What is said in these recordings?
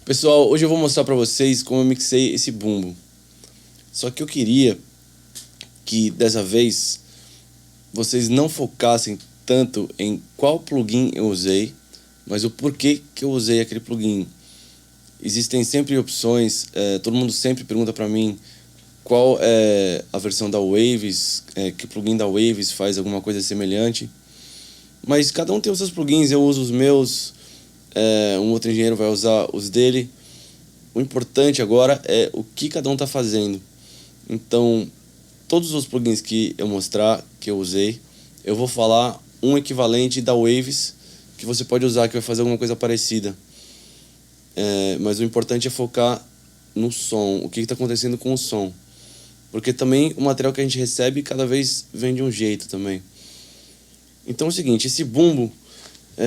Pessoal, hoje eu vou mostrar pra vocês como eu mixei esse bumbo. Só que eu queria que dessa vez vocês não focassem tanto em qual plugin eu usei, mas o porquê que eu usei aquele plugin. Existem sempre opções, todo mundo sempre pergunta pra mim qual é a versão da Waves, que plugin da Waves faz alguma coisa semelhante. Mas cada um tem os seus plugins, eu uso os meus, um outro engenheiro vai usar os dele. O importante agora é o que cada um está fazendo. Então, todos os plugins que eu mostrar, que eu usei, eu vou falar um equivalente da Waves que você pode usar, que vai fazer alguma coisa parecida. Mas o importante é focar no som, o que está acontecendo com o som. Porque também o material que a gente recebe cada vez vem de um jeito também. Então é o seguinte, esse bumbo,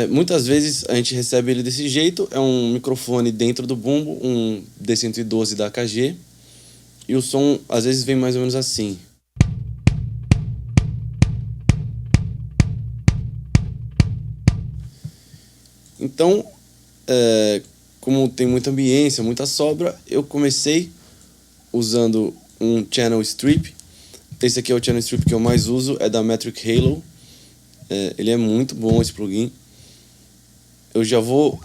muitas vezes a gente recebe ele desse jeito, é um microfone dentro do bumbo, um D112 da AKG, e o som às vezes vem mais ou menos assim. Então, como tem muita ambiência, muita sobra, eu comecei usando um Channel Strip. Esse aqui é o Channel Strip que eu mais uso, é da Metric Halo. Ele é muito bom, esse plugin. Eu já vou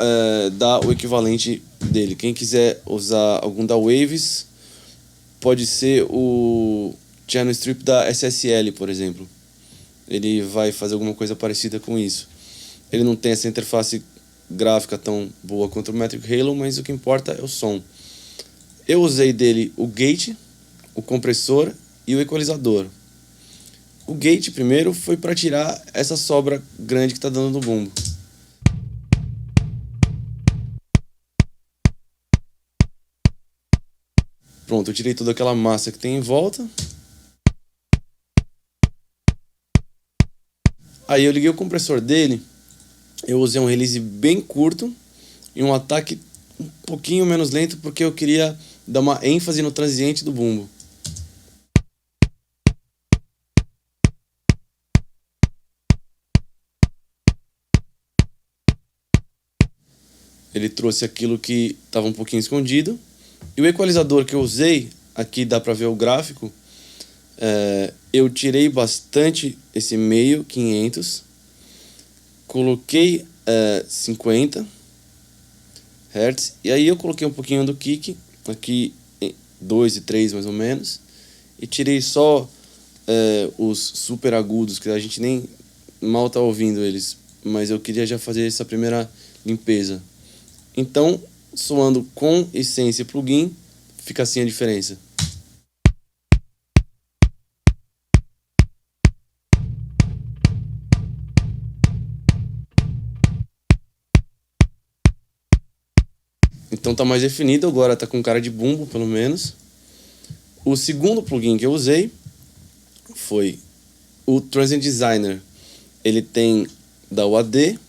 dar o equivalente dele. Quem quiser usar algum da Waves, pode ser o Channel Strip da SSL, por exemplo. Ele vai fazer alguma coisa parecida com isso. Ele não tem essa interface gráfica tão boa quanto o Metric Halo, mas o que importa é o som. Eu usei dele o gate, o compressor e o equalizador. O gate primeiro foi para tirar essa sobra grande que está dando no bumbo. Pronto, eu tirei toda aquela massa que tem em volta. Aí eu liguei o compressor dele, eu usei um release bem curto e um ataque um pouquinho menos lento porque eu queria dar uma ênfase no transiente do bumbo. Ele trouxe aquilo que estava um pouquinho escondido. E o equalizador que eu usei, aqui dá para ver o gráfico, eu tirei bastante esse meio 500, coloquei 50 Hz, e aí eu coloquei um pouquinho do kick, aqui 2 e 3 mais ou menos, e tirei só os super agudos, que a gente nem mal tá ouvindo eles, mas eu queria já fazer essa primeira limpeza. Então, soando com e sem esse plugin, fica assim a diferença. Então tá mais definido, agora tá com cara de bumbo, pelo menos. O segundo plugin que eu usei foi o Transient Designer. Ele tem da UAD,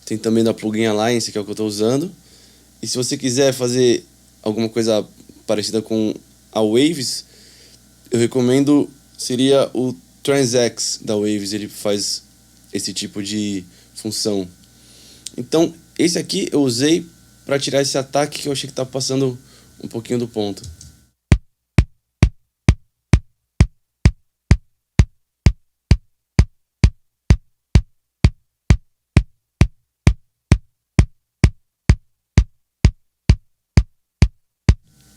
tem também da Plugin Alliance, que é o que eu estou usando. E se você quiser fazer alguma coisa parecida com a Waves, eu recomendo, seria o Transax da Waves, ele faz esse tipo de função. Então, esse aqui eu usei para tirar esse ataque que eu achei que estava passando um pouquinho do ponto.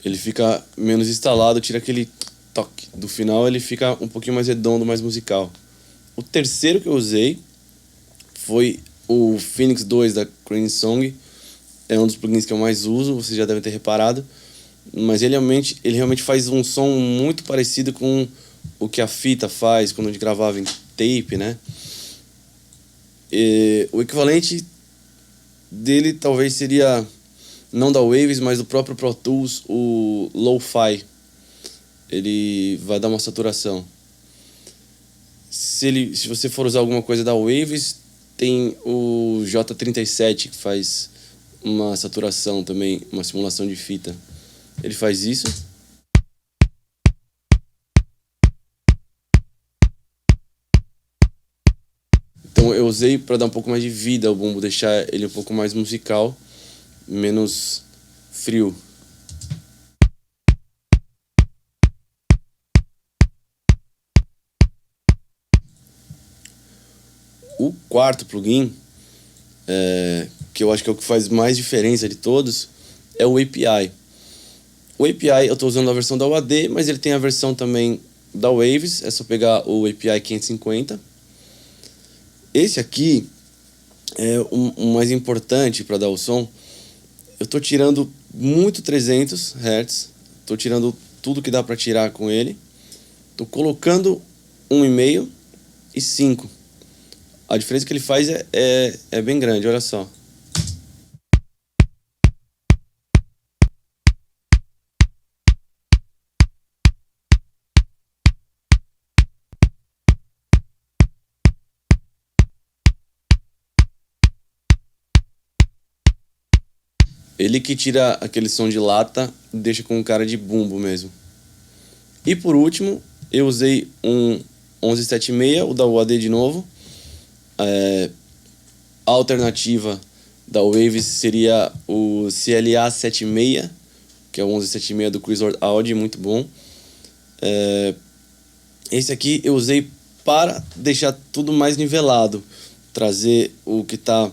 Ele fica menos instalado, tira aquele toque. Do final ele fica um pouquinho mais redondo, mais musical. O terceiro que eu usei foi o Phoenix 2 da Crane Song. É um dos plugins que eu mais uso, vocês já devem ter reparado. Mas ele realmente faz um som muito parecido com o que a fita faz quando a gente gravava em tape, né? O equivalente dele talvez seria, não da Waves, mas do próprio Pro Tools, o Lo-Fi. Ele vai dar uma saturação. Se você for usar alguma coisa da Waves, tem o J37 que faz uma saturação também, uma simulação de fita. Ele faz isso. Então eu usei para dar um pouco mais de vida ao bumbo, deixar ele um pouco mais musical, menos frio. O quarto plugin, que eu acho que é o que faz mais diferença de todos, é o API. O API eu estou usando a versão da UAD, mas ele tem a versão também da Waves, é só pegar o API 550. Esse aqui é o mais importante para dar o som. Eu estou tirando muito 300 Hz, estou tirando tudo que dá para tirar com ele. Estou colocando 1,5 e 5. A diferença que ele faz é bem grande, olha só. Ele que tira aquele som de lata e deixa com cara de bumbo mesmo. E por último, eu usei um 1176, o da UAD de novo. A alternativa da Waves seria o CLA 76, que é o 1176 do Chris Audi, muito bom. Esse aqui eu usei para deixar tudo mais nivelado, trazer o que está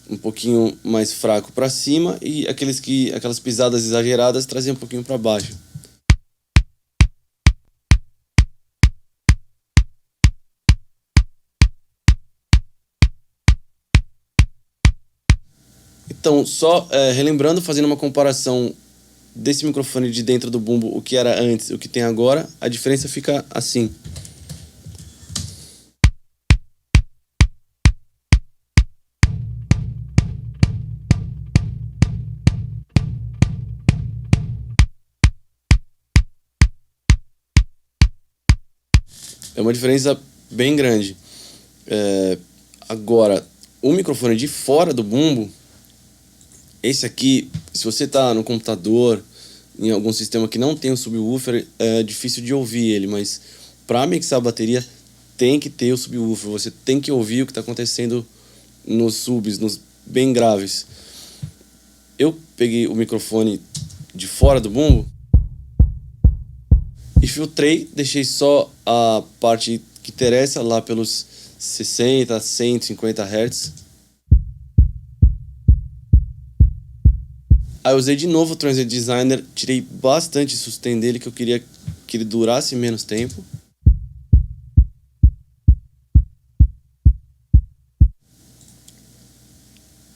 um pouquinho mais fraco para cima e aquelas pisadas exageradas trazer um pouquinho para baixo. Então, só relembrando, fazendo uma comparação desse microfone de dentro do bumbo, o que era antes e o que tem agora, a diferença fica assim. É uma diferença bem grande. Agora, o microfone de fora do bumbo, esse aqui, se você está no computador, em algum sistema que não tem o subwoofer, é difícil de ouvir ele, mas para mixar a bateria tem que ter o subwoofer. Você tem que ouvir o que está acontecendo nos subs, nos bem graves. Eu peguei o microfone de fora do bumbo e filtrei, deixei só a parte que interessa lá pelos 60, 150 Hz. Aí eu usei de novo o Transient Designer, tirei bastante sustain dele, que eu queria que ele durasse menos tempo.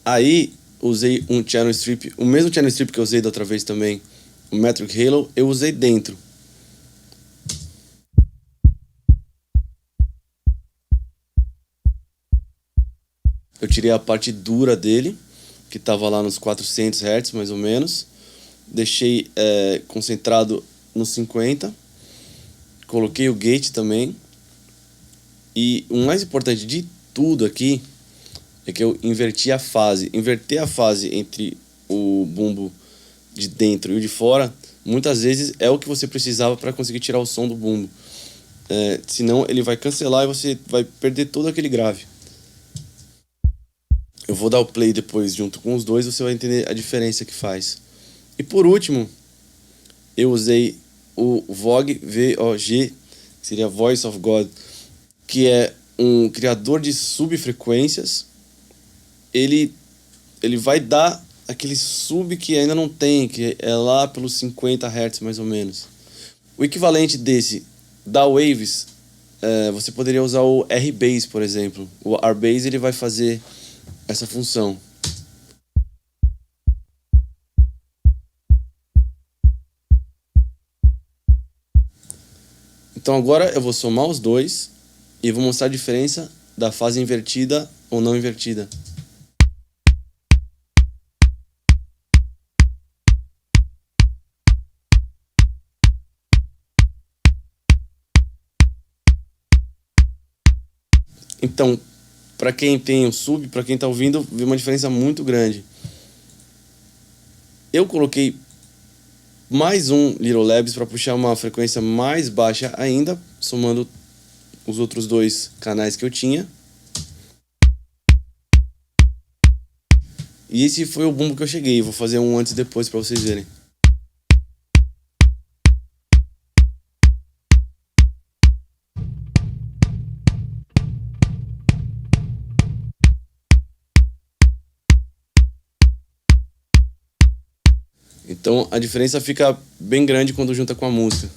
Aí usei um channel strip, o mesmo channel strip que eu usei da outra vez também, o Metric Halo, eu usei dentro. Eu tirei a parte dura dele, que estava lá nos 400 Hz mais ou menos. Deixei concentrado nos 50. Coloquei o gate também. E o mais importante de tudo aqui é que eu inverti a fase. Inverter a fase entre o bumbo de dentro e o de fora, muitas vezes é o que você precisava para conseguir tirar o som do bumbo. Senão ele vai cancelar e você vai perder todo aquele grave. Eu vou dar o play depois junto com os dois, você vai entender a diferença que faz. E por último, eu usei o VOG, VOG, que seria Voice of God, que é um criador de subfrequências. Ele vai dar aquele sub que ainda não tem, que é lá pelos 50 Hz mais ou menos. O equivalente desse da Waves, você poderia usar o R-Bass, por exemplo. O R-Bass ele vai fazer essa função. Então agora eu vou somar os dois e vou mostrar a diferença da fase invertida ou não invertida. Então, para quem tem o sub, para quem está ouvindo, vê uma diferença muito grande. Eu coloquei mais um Little Labs para puxar uma frequência mais baixa ainda, somando os outros dois canais que eu tinha. E esse foi o bumbo que eu cheguei. Vou fazer um antes e depois pra vocês verem. Então a diferença fica bem grande quando junta com a música.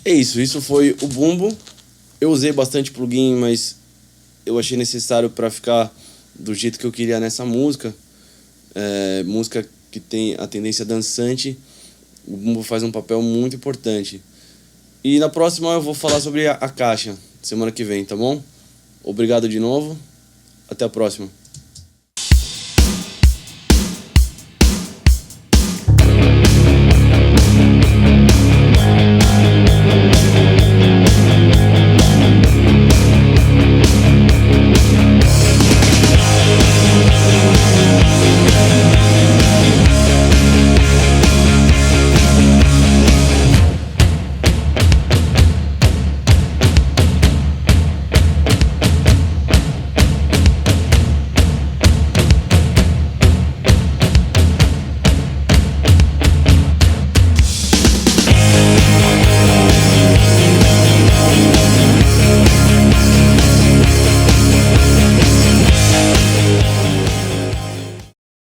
É isso foi o bumbo. Eu usei bastante plugin, mas eu achei necessário para ficar do jeito que eu queria nessa música. Música que tem a tendência dançante, o bumbo faz um papel muito importante. E na próxima eu vou falar sobre a caixa, semana que vem, tá bom? Obrigado de novo, até a próxima.